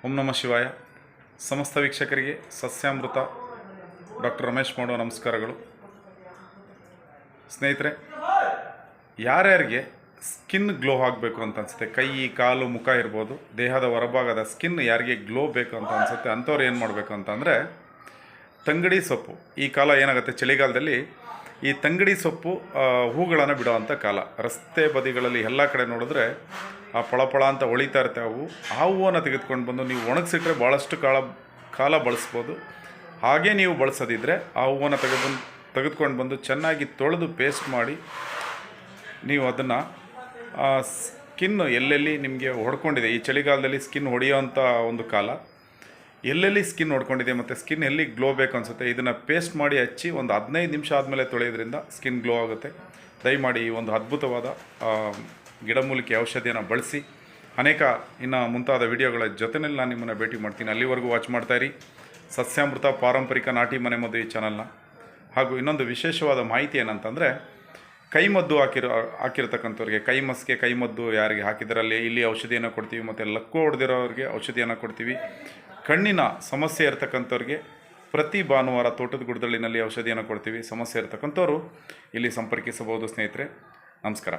ಓಂ ನಮಃ ಶಿವಾಯ. ಸಮಸ್ತ ವೀಕ್ಷಕರಿಗೆ ಸಸ್ಯಾಮೃತ ಡಾಕ್ಟರ್ ರಮೇಶ್ ಮಾಡೋ ನಮಸ್ಕಾರಗಳು. ಸ್ನೇಹಿತರೆ, ಯಾರ್ಯಾರಿಗೆ ಸ್ಕಿನ್ ಗ್ಲೋ ಆಗಬೇಕು ಅಂತ ಅನಿಸುತ್ತೆ, ಕೈ ಕಾಲು ಮುಖ ಇರ್ಬೋದು, ದೇಹದ ಹೊರಭಾಗದ ಸ್ಕಿನ್ ಯಾರಿಗೆ ಗ್ಲೋ ಬೇಕು ಅಂತ ಅನಿಸುತ್ತೆ, ಅಂಥವ್ರು ಏನು ಮಾಡಬೇಕು ಅಂತಂದರೆ ತಂಗಡಿ ಸೊಪ್ಪು. ಈ ಕಾಲ ಏನಾಗುತ್ತೆ, ಚಳಿಗಾಲದಲ್ಲಿ ಈ ತಂಗಡಿ ಸೊಪ್ಪು ಹೂಗಳನ್ನು ಬಿಡೋವಂಥ ಕಾಲ. ರಸ್ತೆ ಬದಿಗಳಲ್ಲಿ ಎಲ್ಲ ಕಡೆ ನೋಡಿದ್ರೆ ಆ ಪಳಪಳ ಅಂತ ಹೊಳಿತಾ ಇರ್ತವೆ ಅವು. ಆ ಹೂವನ್ನು ತೆಗೆದುಕೊಂಡು ಬಂದು ನೀವು ಒಣಗಿಸಿಟ್ರೆ ಭಾಳಷ್ಟು ಕಾಲ ಬಳಸ್ಬೋದು. ಹಾಗೇ ನೀವು ಬಳಸೋದಿದ್ದರೆ ಆ ಹೂವನ್ನು ತೆಗೆದುಕೊಂಡು ಬಂದು ಚೆನ್ನಾಗಿ ತೊಳೆದು ಪೇಸ್ಟ್ ಮಾಡಿ ನೀವು ಅದನ್ನು ಸ್ಕಿನ್ ಎಲ್ಲೆಲ್ಲಿ ನಿಮಗೆ ಹೊಡ್ಕೊಂಡಿದೆ, ಈ ಚಳಿಗಾಲದಲ್ಲಿ ಸ್ಕಿನ್ ಹೊಡೆಯೋವಂಥ ಒಂದು ಕಾಲ, ಎಲ್ಲೆಲ್ಲಿ ಸ್ಕಿನ್ ಹೊಡ್ಕೊಂಡಿದೆ ಮತ್ತು ಸ್ಕಿನ್ ಎಲ್ಲಿ ಗ್ಲೋ ಬೇಕು ಅನಿಸುತ್ತೆ, ಇದನ್ನು ಪೇಸ್ಟ್ ಮಾಡಿ ಹಚ್ಚಿ ಒಂದು 15 ನಿಮಿಷ ಆದಮೇಲೆ ತೊಳೆಯೋದ್ರಿಂದ ಸ್ಕಿನ್ ಗ್ಲೋ ಆಗುತ್ತೆ. ದಯಮಾಡಿ ಈ ಒಂದು ಅದ್ಭುತವಾದ ಗಿಡಮೂಲಿಕೆ ಔಷಧಿಯನ್ನು ಬಳಸಿ. ಅನೇಕ ಇನ್ನು ಮುಂತಾದ ವಿಡಿಯೋಗಳ ಜೊತೆಯಲ್ಲಿ ನಾನು ನಿಮ್ಮನ್ನು ಭೇಟಿ ಮಾಡ್ತೀನಿ. ಅಲ್ಲಿವರೆಗೂ ವಾಚ್ ಮಾಡ್ತಾಯಿರಿ ಸಸ್ಯಾಮೃತ ಪಾರಂಪರಿಕ ನಾಟಿ ಮನೆ ಮದ್ದು ಈ ಚಾನಲ್ನ. ಹಾಗೂ ಇನ್ನೊಂದು ವಿಶೇಷವಾದ ಮಾಹಿತಿ ಏನಂತಂದರೆ, ಕೈಮದ್ದು ಹಾಕಿರ್ತಕ್ಕಂಥವ್ರಿಗೆ, ಕೈ ಮಸ್ಗೆ ಕೈಮದ್ದು ಯಾರಿಗೆ ಹಾಕಿದರಲ್ಲಿ ಇಲ್ಲಿ ಔಷಧಿಯನ್ನು ಕೊಡ್ತೀವಿ, ಮತ್ತು ಲಕ್ಕು ಹೊಡೆದಿರೋರಿಗೆ ಔಷಧಿಯನ್ನು ಕೊಡ್ತೀವಿ. ಕಣ್ಣಿನ ಸಮಸ್ಯೆ ಇರತಕ್ಕಂಥವ್ರಿಗೆ ಪ್ರತಿ ಭಾನುವಾರ ತೋಟದ ಗುಡ್ದಳ್ಳಿನಲ್ಲಿ ಔಷಧಿಯನ್ನು ಕೊಡ್ತೀವಿ. ಸಮಸ್ಯೆ ಇರತಕ್ಕಂಥವ್ರು ಇಲ್ಲಿ ಸಂಪರ್ಕಿಸಬಹುದು. ಸ್ನೇಹಿತರೆ, ನಮಸ್ಕಾರ.